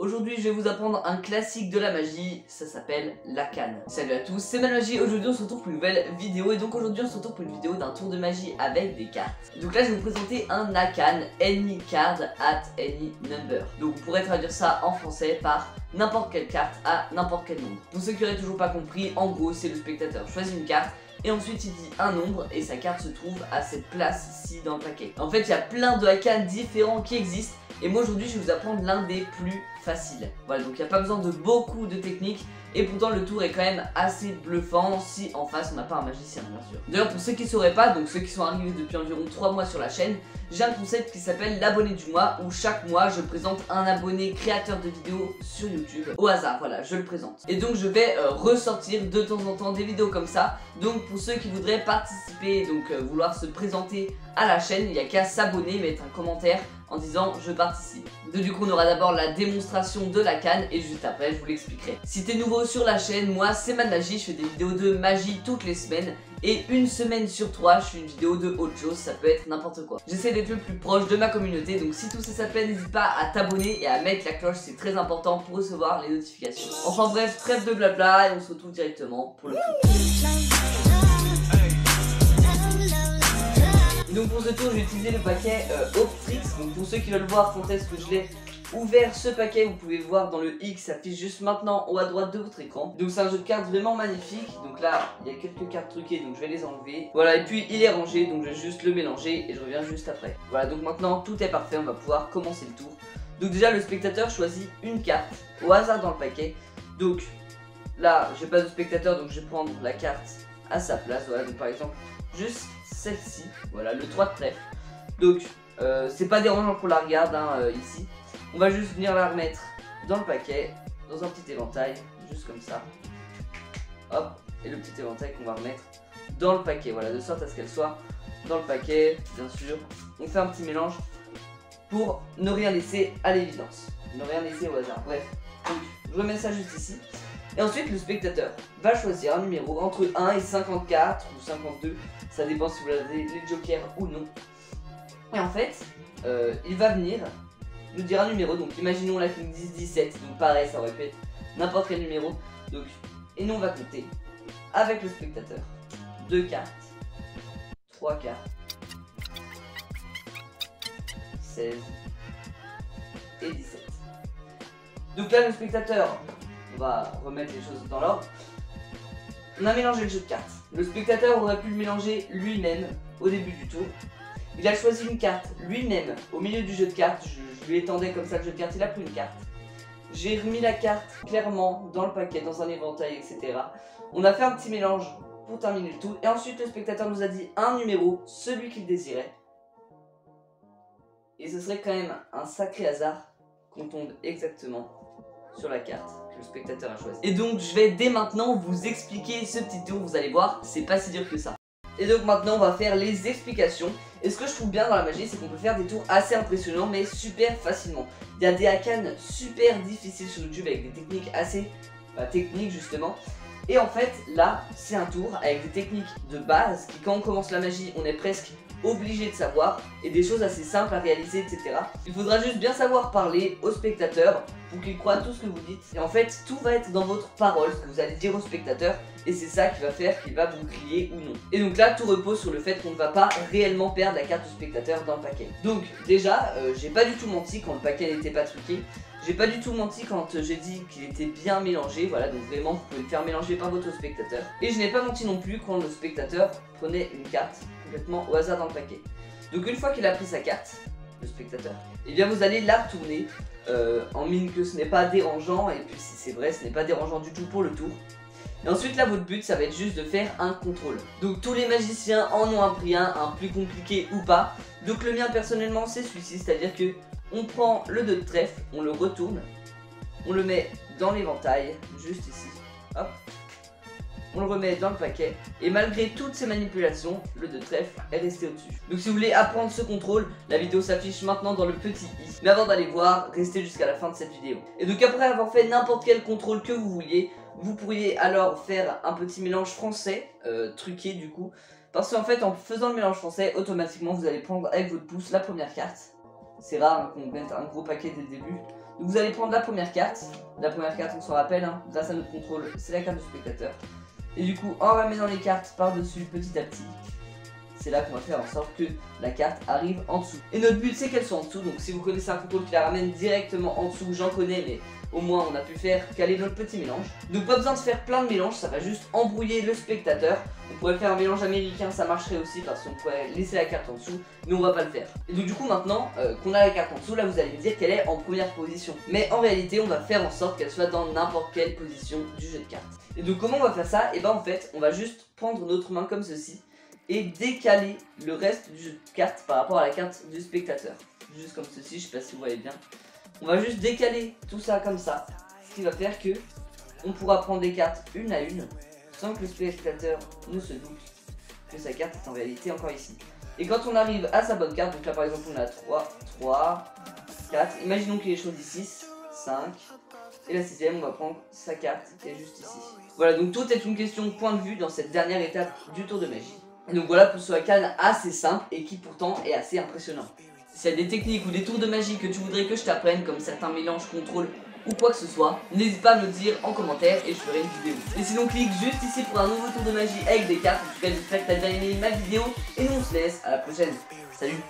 Aujourd'hui je vais vous apprendre un classique de la magie, ça s'appelle la canne. Salut à tous, c'est Magie. Aujourd'hui on se retrouve pour une nouvelle vidéo et donc aujourd'hui on se retrouve pour une vidéo d'un tour de magie avec des cartes. Donc là je vais vous présenter un Akan, any card at any number. Donc vous pourrez traduire ça en français par n'importe quelle carte à n'importe quel nombre. Pour ceux qui n'auraient toujours pas compris, en gros c'est le spectateur choisit une carte et ensuite il dit un nombre et sa carte se trouve à cette place-ci dans le paquet. En fait il y a plein de Akan différents qui existent et moi aujourd'hui je vais vous apprendre l'un des plus faciles. Voilà, donc il n'y a pas besoin de beaucoup de techniques et pourtant le tour est quand même assez bluffant si en face on n'a pas un magicien bien sûr. D'ailleurs pour ceux qui ne sauraient pas, donc ceux qui sont arrivés depuis environ 3 mois sur la chaîne, j'ai un concept qui s'appelle l'abonné du mois où chaque mois je présente un abonné créateur de vidéos sur YouTube au hasard, voilà je le présente. Et donc je vais ressortir de temps en temps des vidéos comme ça. Donc pour ceux qui voudraient participer, donc vouloir se présenter à la chaîne, il n'y a qu'à s'abonner, mettre un commentaire en disant je participe. Donc du coup on aura d'abord la démonstration de la canne et juste après je vous l'expliquerai. Si t'es nouveau sur la chaîne, moi c'est Magie, je fais des vidéos de magie toutes les semaines et une semaine sur 3 je fais une vidéo de autre chose, ça peut être n'importe quoi. J'essaie d'être le plus proche de ma communauté, donc si tout ça plaît n'hésite pas à t'abonner et à mettre la cloche, c'est très important pour recevoir les notifications. Enfin bref, trêve de blabla et on se retrouve directement pour le tour. Donc pour ce tour, je vais utiliser le paquet Optrix. Donc pour ceux qui veulent voir quand est-ce que je l'ai ouvert ce paquet, vous pouvez voir dans le X, ça affiche juste maintenant en haut à droite de votre écran. Donc c'est un jeu de cartes vraiment magnifique. Donc là, il y a quelques cartes truquées, donc je vais les enlever. Voilà, et puis il est rangé, donc je vais juste le mélanger et je reviens juste après. Voilà, donc maintenant tout est parfait, on va pouvoir commencer le tour. Donc déjà, le spectateur choisit une carte au hasard dans le paquet. Donc là, j'ai pas de spectateur, donc je vais prendre la carte à sa place. Voilà, donc par exemple, juste celle-ci, voilà, le 3 de trèfle. Donc c'est pas dérangeant qu'on la regarde ici. On va juste venir la remettre dans le paquet, dans un petit éventail, juste comme ça. Hop, et le petit éventail qu'on va remettre dans le paquet, voilà, de sorte à ce qu'elle soit dans le paquet, bien sûr. On fait un petit mélange pour ne rien laisser à l'évidence, ne rien laisser au hasard. Bref, donc je remets ça juste ici. Et ensuite le spectateur va choisir un numéro entre 1 et 54 ou 52, ça dépend si vous avez les jokers ou non. Et en fait, il va venir nous dire un numéro, donc imaginons la ligne 10-17, donc pareil ça aurait pu être n'importe quel numéro. Donc, et nous on va compter avec le spectateur 2 cartes, 3 cartes, 16 et 17. Donc là le spectateur, on va remettre les choses dans l'ordre. On a mélangé le jeu de cartes. Le spectateur aurait pu le mélanger lui-même au début du tour. Il a choisi une carte lui-même au milieu du jeu de cartes. Je lui étendais comme ça le jeu de cartes, il a pris une carte. J'ai remis la carte clairement dans le paquet, dans un éventail, etc. On a fait un petit mélange pour terminer le tour. Et ensuite le spectateur nous a dit un numéro, celui qu'il désirait. Et ce serait quand même un sacré hasard qu'on tombe exactement sur la carte que le spectateur a choisi. Et donc je vais dès maintenant vous expliquer ce petit tour, vous allez voir, c'est pas si dur que ça. Et donc maintenant on va faire les explications. Et ce que je trouve bien dans la magie, c'est qu'on peut faire des tours assez impressionnants mais super facilement. Il y a des Akan super difficiles sur YouTube avec des techniques assez techniques justement. Et en fait là c'est un tour avec des techniques de base qui quand on commence la magie on est presque obligé de savoir et des choses assez simples à réaliser, etc. Il faudra juste bien savoir parler au spectateur pour qu'il croie tout ce que vous dites. Et en fait, tout va être dans votre parole, ce que vous allez dire au spectateur, et c'est ça qui va faire qu'il va vous crier ou non. Et donc là, tout repose sur le fait qu'on ne va pas réellement perdre la carte du spectateur dans le paquet. Donc déjà, j'ai pas du tout menti quand le paquet n'était pas truqué. J'ai pas du tout menti quand j'ai dit qu'il était bien mélangé, voilà, donc vraiment vous pouvez le faire mélanger par votre spectateur. Et je n'ai pas menti non plus quand le spectateur prenait une carte complètement au hasard dans le paquet. Donc une fois qu'il a pris sa carte, le spectateur, et bien vous allez la retourner en mine que ce n'est pas dérangeant, et puis si c'est vrai, ce n'est pas dérangeant du tout pour le tour. Et ensuite là votre but ça va être juste de faire un contrôle. Donc tous les magiciens en ont pris un plus compliqué ou pas. Donc le mien personnellement c'est celui-ci, c'est-à-dire que on prend le 2 de trèfle, on le retourne, on le met dans l'éventail, juste ici, hop, on le remet dans le paquet, et malgré toutes ces manipulations, le 2 de trèfle est resté au-dessus. Donc si vous voulez apprendre ce contrôle, la vidéo s'affiche maintenant dans le petit i. Mais avant d'aller voir, restez jusqu'à la fin de cette vidéo. Et donc après avoir fait n'importe quel contrôle que vous vouliez, vous pourriez alors faire un petit mélange français, truqué du coup, parce qu'en fait en faisant le mélange français, automatiquement vous allez prendre avec votre pouce la première carte. C'est rare qu'on mette un gros paquet dès le début. Donc vous allez prendre la première carte. La première carte, on s'en rappelle, hein, grâce à notre contrôle, c'est la carte du spectateur. Et du coup, en ramenant les cartes par-dessus petit à petit, c'est là qu'on va faire en sorte que la carte arrive en dessous. Et notre but, c'est qu'elle soit en dessous. Donc si vous connaissez un contrôle qui la ramène directement en dessous, j'en connais, mais au moins on a pu faire caler notre petit mélange. Donc pas besoin de faire plein de mélanges, ça va juste embrouiller le spectateur. On pourrait faire un mélange américain, ça marcherait aussi parce qu'on pourrait laisser la carte en dessous, mais on va pas le faire. Et donc du coup maintenant qu'on a la carte en dessous, là vous allez me dire qu'elle est en première position. Mais en réalité on va faire en sorte qu'elle soit dans n'importe quelle position du jeu de cartes. Et donc comment on va faire ça? Et ben en fait on va juste prendre notre main comme ceci et décaler le reste du jeu de cartes par rapport à la carte du spectateur. Juste comme ceci, je sais pas si vous voyez bien. On va juste décaler tout ça comme ça, ce qui va faire que on pourra prendre les cartes une à une sans que le spectateur ne se doute que sa carte est en réalité encore ici. Et quand on arrive à sa bonne carte, donc là par exemple on a 3, 4, imaginons qu'il ait choisi 6, 5, et la sixième on va prendre sa carte qui est juste ici. Voilà, donc tout est une question de point de vue dans cette dernière étape du tour de magie. Et donc voilà pour ce hack assez simple et qui pourtant est assez impressionnant. S'il y a des techniques ou des tours de magie que tu voudrais que je t'apprenne, comme certains mélanges, contrôles ou quoi que ce soit, n'hésite pas à me le dire en commentaire et je ferai une vidéo. Et sinon clique juste ici pour un nouveau tour de magie avec des cartes. En tout cas j'espère que tu as bien aimé ma vidéo et nous on se laisse à la prochaine. Salut!